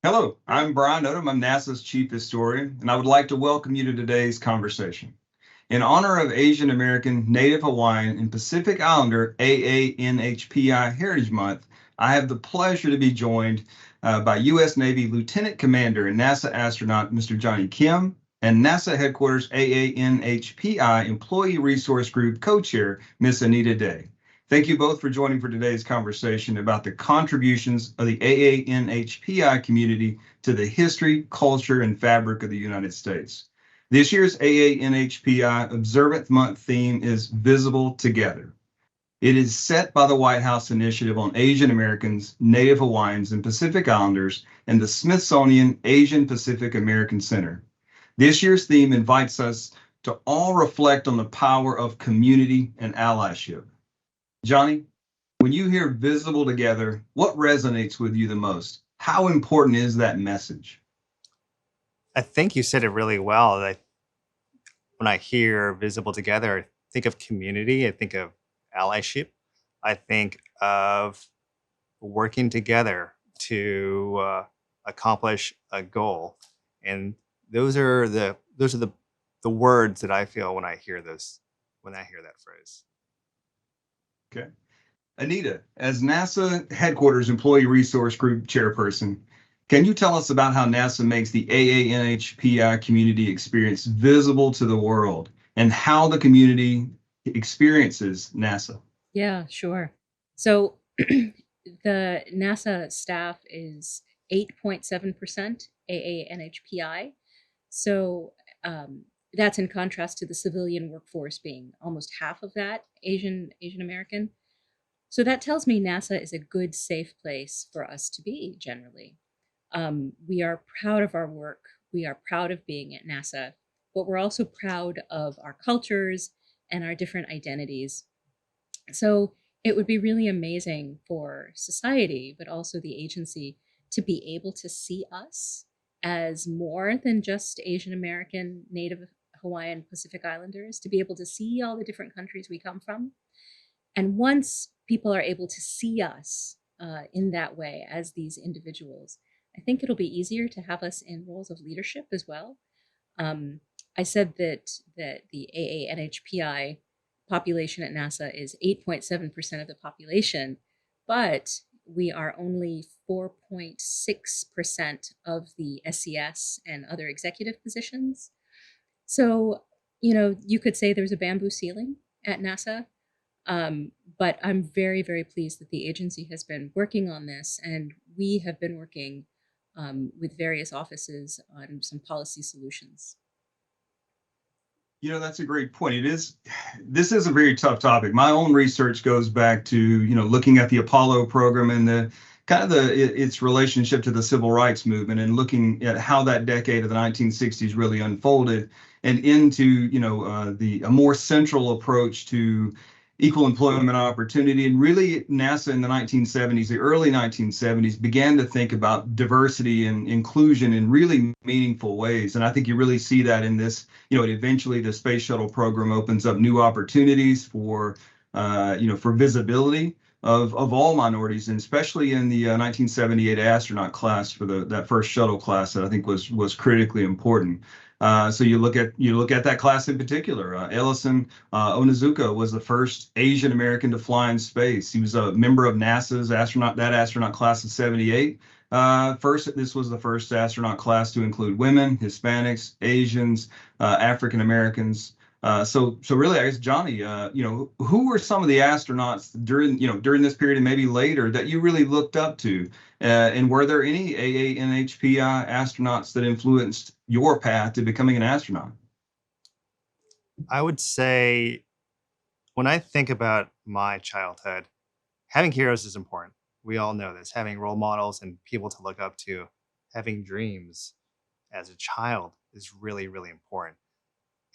Hello, I'm Brian Odom. I'm NASA's chief historian, and I would like to welcome you to today's conversation. In honor of Asian American, Native Hawaiian, and Pacific Islander AANHPI Heritage Month, I have the pleasure to be joined by U.S. Navy Lieutenant Commander and NASA astronaut Mr. Jonny Kim and NASA Headquarters AANHPI Employee Resource Group Co-Chair Ms. Anita Dey. Thank you both for joining for today's conversation about the contributions of the AANHPI community to the history, culture, and fabric of the United States. This year's AANHPI Observance Month theme is Visible Together. It is set by the White House Initiative on Asian Americans, Native Hawaiians, and Pacific Islanders and the Smithsonian Asian Pacific American Center. This year's theme invites us to all reflect on the power of community and allyship. Jonny, when you hear visible together, what resonates with you the most? How important is that message? I think you said it really well. When I hear visible together, I think of community, I think of allyship, I think of working together to accomplish a goal. And those are the words that I feel when I hear that phrase. Okay. Anita, as NASA Headquarters Employee Resource Group Chairperson, can you tell us about how NASA makes the AANHPI community experience visible to the world and how the community experiences NASA? Yeah, sure. So the NASA staff is 8.7% AANHPI. So that's in contrast to the civilian workforce being almost half of that Asian American. So that tells me NASA is a good, safe place for us to be generally. We are proud of our work. We are proud of being at NASA, but we're also proud of our cultures and our different identities. So it would be really amazing for society, but also the agency, to be able to see us as more than just Asian American, Native Hawaiian, Pacific Islanders, to be able to see all the different countries we come from. And once people are able to see us in that way as these individuals, I think it'll be easier to have us in roles of leadership as well. I said that the AANHPI population at NASA is 8.7% of the population, but we are only 4.6% of the SES and other executive positions. So, you could say there's a bamboo ceiling at NASA, but I'm very, very pleased that the agency has been working on this, and we have been working with various offices on some policy solutions. That's a great point. This is a very tough topic. My own research goes back to, looking at the Apollo program and its relationship to the civil rights movement and looking at how that decade of the 1960s really unfolded and into, a more central approach to equal employment opportunity. And really NASA in the 1970s, the early 1970s, began to think about diversity and inclusion in really meaningful ways. And I think you really see that in this, eventually the space shuttle program opens up new opportunities for visibility of all minorities, and especially in the 1978 astronaut class for that first shuttle class that I think was critically important. So you look at that class in particular. Ellison Onizuka was the first Asian American to fly in space. He was a member of NASA's astronaut class of 78. This was the first astronaut class to include women, Hispanics, Asians, African Americans. So really, I guess, Jonny, who were some of the astronauts during this period and maybe later that you really looked up to? And were there any AANHPI astronauts that influenced your path to becoming an astronaut? I would say when I think about my childhood, having heroes is important. We all know this. Having role models and people to look up to, having dreams as a child is really, really important.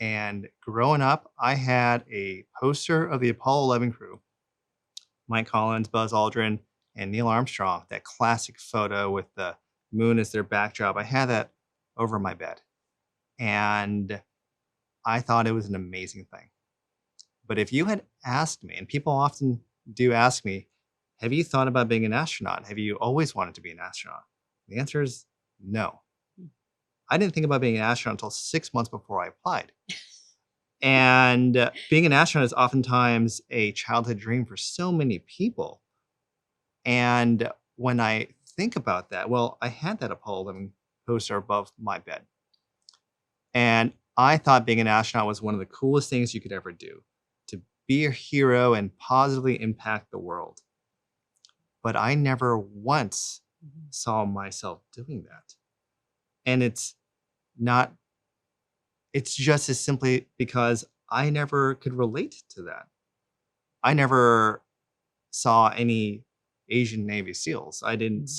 And growing up, I had a poster of the Apollo 11 crew, Mike Collins, Buzz Aldrin, and Neil Armstrong, that classic photo with the moon as their backdrop. I had that over my bed. And I thought it was an amazing thing. But if you had asked me, and people often do ask me, have you thought about being an astronaut? Have you always wanted to be an astronaut? The answer is No. I didn't think about being an astronaut until 6 months before I applied. And being an astronaut is oftentimes a childhood dream for so many people. And when I think about that, well, I had that Apollo 11 poster above my bed. And I thought being an astronaut was one of the coolest things you could ever do, to be a hero and positively impact the world. But I never once saw myself doing that. And it's just as simply because I never could relate to that. I never saw any Asian Navy SEALs. I didn't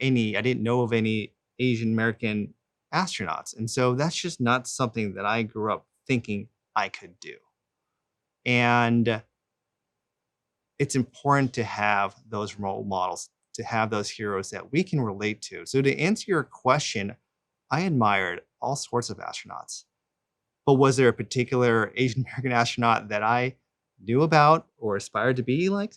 know of any Asian American astronauts. And so that's just not something that I grew up thinking I could do. And it's important to have those role models, to have those heroes that we can relate to. So to answer your question, I admired all sorts of astronauts. But was there a particular Asian American astronaut that I knew about or aspired to be like?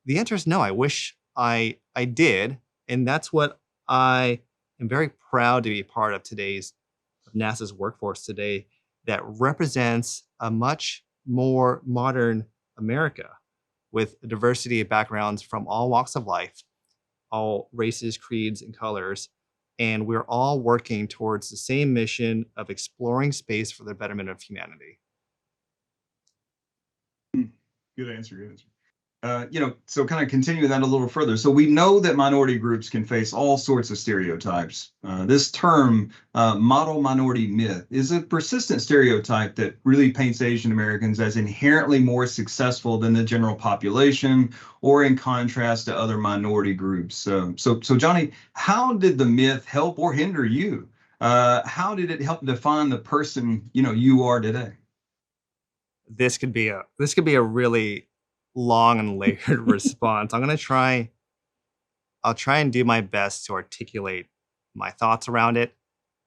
The answer is no. I wish I did. And that's what I am very proud to be part of NASA's workforce today, that represents a much more modern America with a diversity of backgrounds from all walks of life, all races, creeds, and colors. And we're all working towards the same mission of exploring space for the betterment of humanity. Good answer. Good answer. So kind of continuing that a little further. So we know that minority groups can face all sorts of stereotypes. This term, model minority myth, is a persistent stereotype that really paints Asian Americans as inherently more successful than the general population, or in contrast to other minority groups. So Jonny, how did the myth help or hinder you? How did it help define the person you are today? This could be a really long and layered response. I'll try and do my best to articulate my thoughts around it.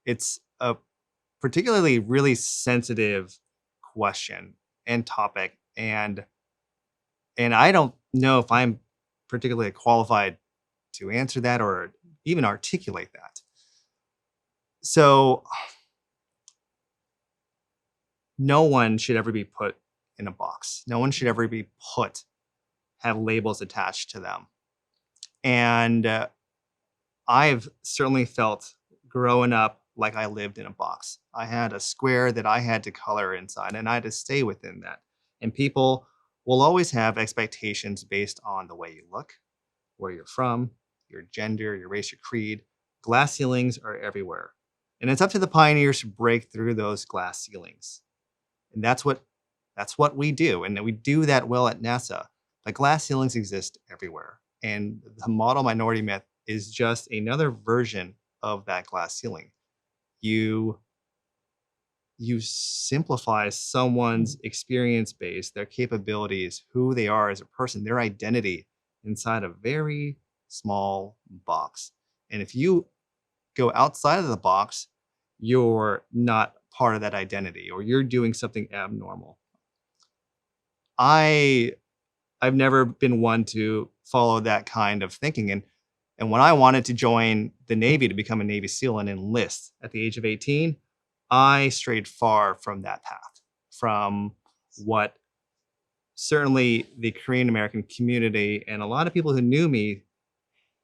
It's a particularly really sensitive question and topic, and I don't know if I'm particularly qualified to answer that or even articulate that. So no one should ever be put in a box. No one should ever be have labels attached to them. And I've certainly felt growing up like I lived in a box. I had a square that I had to color inside, and I had to stay within that. And people will always have expectations based on the way you look, where you're from, your gender, your race, your creed. Glass ceilings are everywhere. And it's up to the pioneers to break through those glass ceilings. And that's what we do. And we do that well at NASA. The glass ceilings exist everywhere. And the model minority myth is just another version of that glass ceiling. You simplify someone's experience base, their capabilities, who they are as a person, their identity inside a very small box. And if you go outside of the box, you're not part of that identity, or you're doing something abnormal. I've never been one to follow that kind of thinking. And when I wanted to join the Navy to become a Navy SEAL and enlist at the age of 18, I strayed far from that path, from what certainly the Korean American community and a lot of people who knew me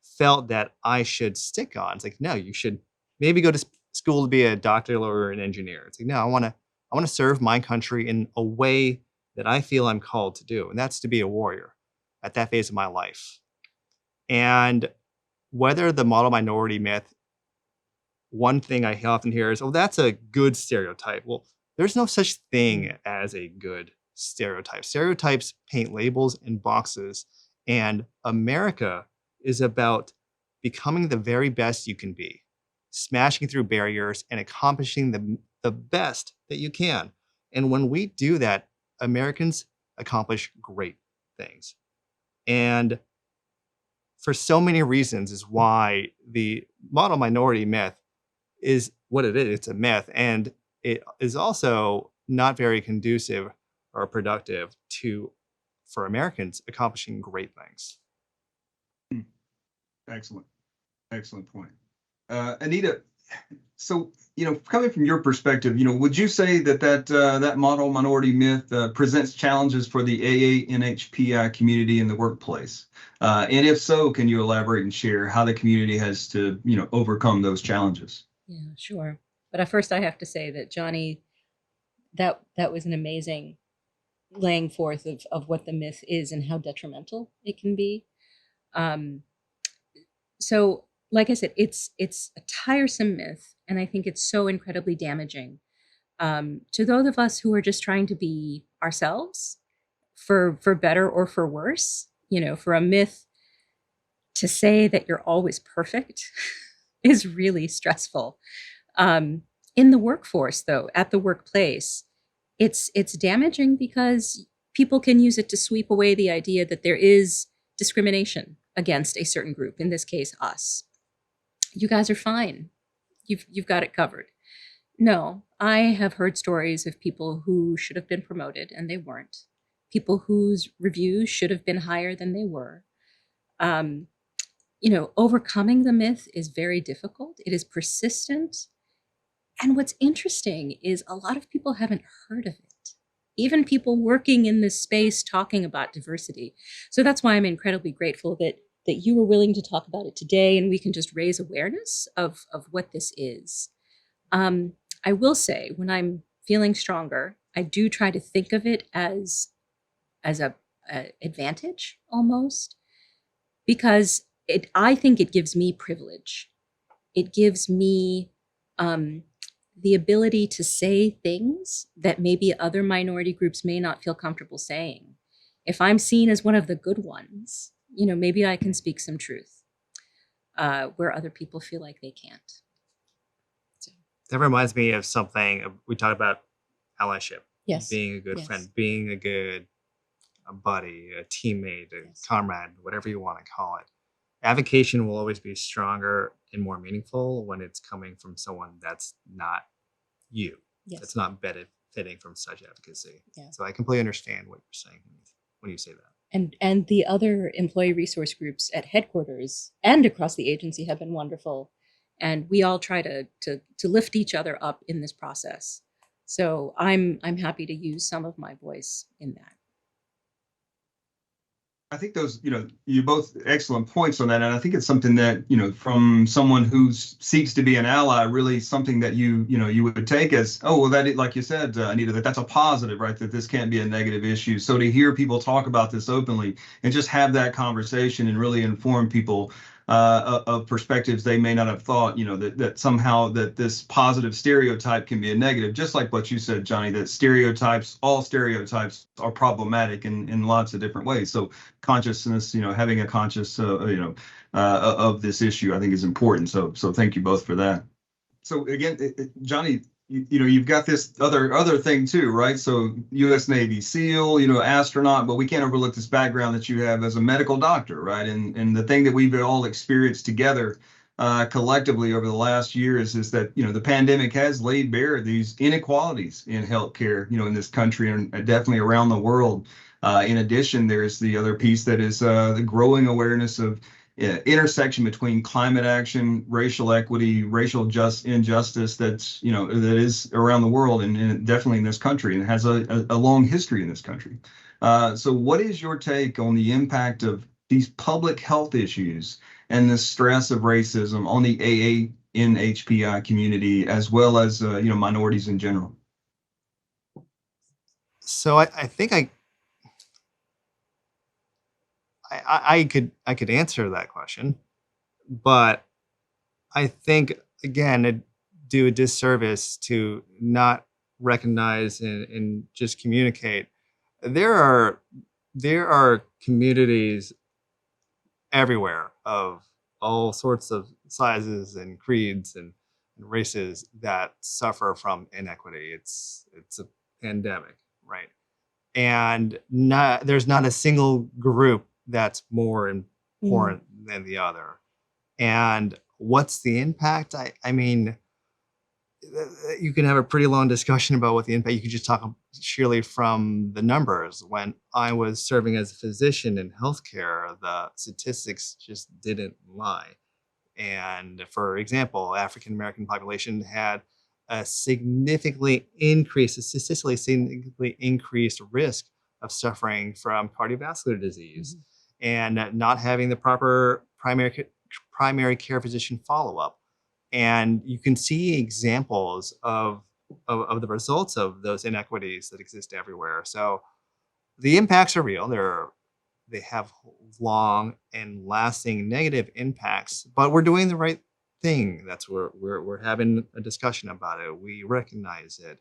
felt that I should stick on. It's like, no, you should maybe go to school to be a doctor or an engineer. It's like, no, I want to serve my country in a way that I feel I'm called to do, and that's to be a warrior at that phase of my life. And whether the model minority myth, one thing I often hear is, oh, that's a good stereotype. Well, there's no such thing as a good stereotype. Stereotypes paint labels and boxes, and America is about becoming the very best you can be, smashing through barriers and accomplishing the best that you can. And when we do that, Americans accomplish great things. And for so many reasons is why the model minority myth is what it is. It's a myth, and it is also not very conducive or productive for Americans accomplishing great things. Excellent. Excellent point. Anita, so, coming from your perspective, would you say that model minority myth presents challenges for the AANHPI community in the workplace? And if so, can you elaborate and share how the community has to, overcome those challenges? Yeah, sure. But at first, I have to say that Jonny, that was an amazing laying forth of what the myth is and how detrimental it can be. So, like I said, it's a tiresome myth, and I think it's so incredibly damaging to those of us who are just trying to be ourselves, for better or for worse. For a myth to say that you're always perfect is really stressful. In the workforce, though, at the workplace, it's damaging because people can use it to sweep away the idea that there is discrimination against a certain group, in this case, us. You guys are fine. You've got it covered. No, I have heard stories of people who should have been promoted and they weren't. People whose reviews should have been higher than they were. Overcoming the myth is very difficult. It is persistent. And what's interesting is a lot of people haven't heard of it. Even people working in this space talking about diversity. So that's why I'm incredibly grateful that you were willing to talk about it today, and we can just raise awareness of what this is. I will say, when I'm feeling stronger, I do try to think of it as a advantage almost, because I think it gives me privilege. It gives me the ability to say things that maybe other minority groups may not feel comfortable saying. If I'm seen as one of the good ones, maybe I can speak some truth where other people feel like they can't. So. That reminds me of something we talked about: allyship. Yes. Being a good Yes. friend, being a good buddy, a teammate, a comrade, whatever you want to call it. Advocation will always be stronger and more meaningful when it's coming from someone that's not you. Yes. It's not benefiting from such advocacy. Yeah. So I completely understand what you're saying when you say that. And the other employee resource groups at headquarters and across the agency have been wonderful. And we all try to lift each other up in this process. So I'm happy to use some of my voice in that. I think those, you both excellent points on that. And I think it's something that, from someone who seeks to be an ally, really something that you would take as, oh, well, that is, like you said, Anita, that's a positive, right? That this can't be a negative issue. So to hear people talk about this openly and just have that conversation and really inform people of perspectives they may not have thought, that somehow that this positive stereotype can be a negative, just like what you said, Jonny, that all stereotypes are problematic in lots of different ways. So consciousness, having a conscious, of this issue, I think is important. So thank you both for that. So again, Jonny, you've got this other thing too, right? So U.S. Navy SEAL, astronaut, but we can't overlook this background that you have as a medical doctor, right? And the thing that we've all experienced together collectively over the last years is that, the pandemic has laid bare these inequalities in healthcare, in this country and definitely around the world. In addition, there's the other piece that is the growing awareness of intersection between climate action, racial equity, racial injustice that is around the world and definitely in this country and has a long history in this country. So what is your take on the impact of these public health issues and the stress of racism on the AANHPI community as well as minorities in general? So I think I could answer that question, but I think again it'd do a disservice to not recognize and just communicate. There are communities everywhere of all sorts of sizes and creeds and races that suffer from inequity. It's a pandemic, right? And there's not a single group that's more important than the other. And what's the impact? I mean, you can have a pretty long discussion about what the impact. You could just talk sheerly from the numbers. When I was serving as a physician in healthcare, the statistics just didn't lie. And for example, African American population had a statistically significantly increased risk of suffering from cardiovascular disease and not having the proper primary care physician follow-up. And you can see examples of the results of those inequities that exist everywhere. So the impacts are real. They have long and lasting negative impacts, but we're doing the right thing. That's where we're having a discussion about it. We recognize it.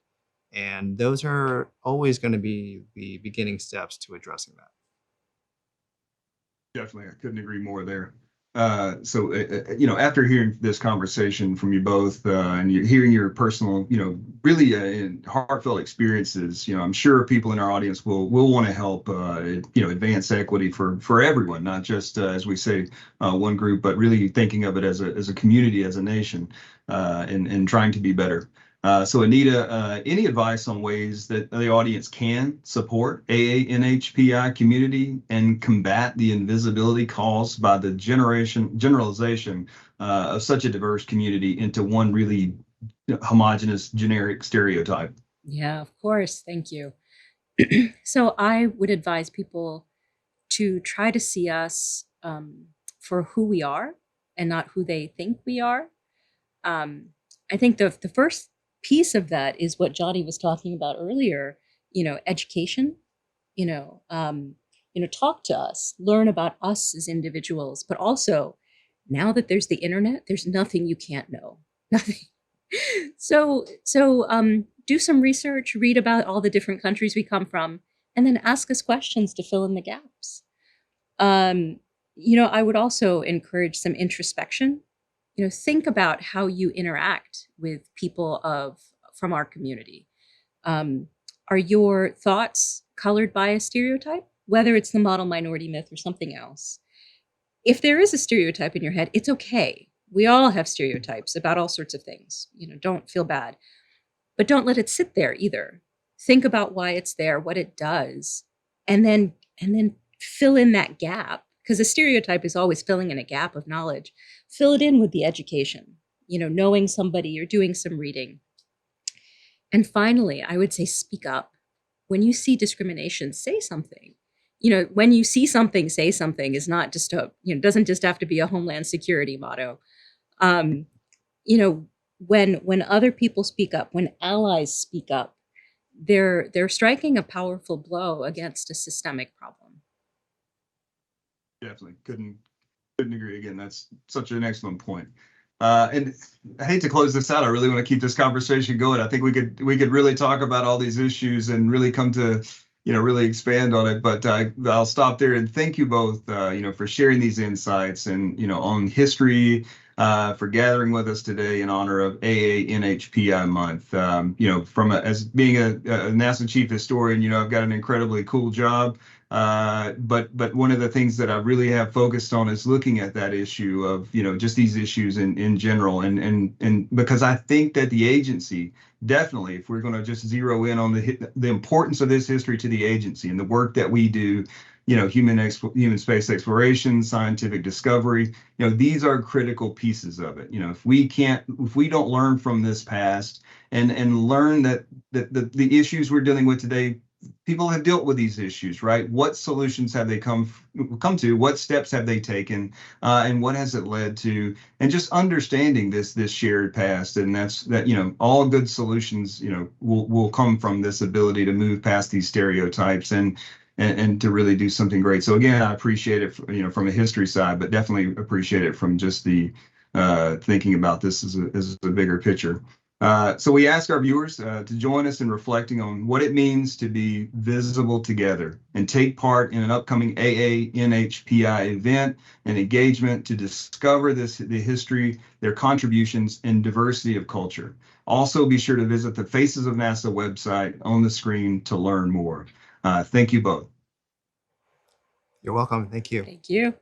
And those are always going to be the beginning steps to addressing that. Definitely, I couldn't agree more there. After hearing this conversation from you both, and you're hearing your personal, really heartfelt experiences, I'm sure people in our audience will want to help, advance equity for everyone, not just as we say, one group, but really thinking of it as a community, as a nation, and trying to be better. So Anita, any advice on ways that the audience can support AANHPI community and combat the invisibility caused by the generalization of such a diverse community into one really homogenous, generic stereotype? Yeah, of course. Thank you. So I would advise people to try to see us for who we are and not who they think we are. I think the first piece of that is what Jonny was talking about earlier, education, talk to us, learn about us as individuals, but also now that there's the internet, there's nothing you can't know, nothing. So do some research, read about all the different countries we come from, and then ask us questions to fill in the gaps. I would also encourage some introspection. Think about how you interact with people from our community. Are your thoughts colored by a stereotype, whether it's the model minority myth or something else? If there is a stereotype in your head, it's okay. We all have stereotypes about all sorts of things. Don't feel bad, but don't let it sit there either. Think about why it's there, what it does, and then fill in that gap. Because a stereotype is always filling in a gap of knowledge. Fill it in with the education, knowing somebody or doing some reading. And finally, I would say speak up. When you see discrimination, say something. When you see something, say something is not just doesn't just have to be a Homeland Security motto. When other people speak up, when allies speak up, they're striking a powerful blow against a systemic problem. Definitely couldn't agree again. That's such an excellent point. And I hate to close this out. I really want to keep this conversation going. I think we could really talk about all these issues and really come to, really expand on it. But I'll stop there and thank you both, for sharing these insights and, on history, for gathering with us today in honor of AANHPI month. As being a NASA chief historian, I've got an incredibly cool job. But one of the things that I really have focused on is looking at that issue of, just these issues in general. And because I think that the agency, definitely, if we're going to just zero in on the importance of this history to the agency and the work that we do, human space exploration, scientific discovery, these are critical pieces of it. If we don't learn from this past and learn that the issues we're dealing with today, people have dealt with these issues, right? What solutions have they come to? What steps have they taken? And what has it led to? And just understanding this shared past, and that all good solutions, will come from this ability to move past these stereotypes and to really do something great. So again, I appreciate it, from a history side, but definitely appreciate it from just the thinking about this as a bigger picture. So we ask our viewers to join us in reflecting on what it means to be visible together and take part in an upcoming AANHPI event and engagement to discover the history, their contributions, and diversity of culture. Also, be sure to visit the Faces of NASA website on the screen to learn more. Thank you both. You're welcome. Thank you. Thank you.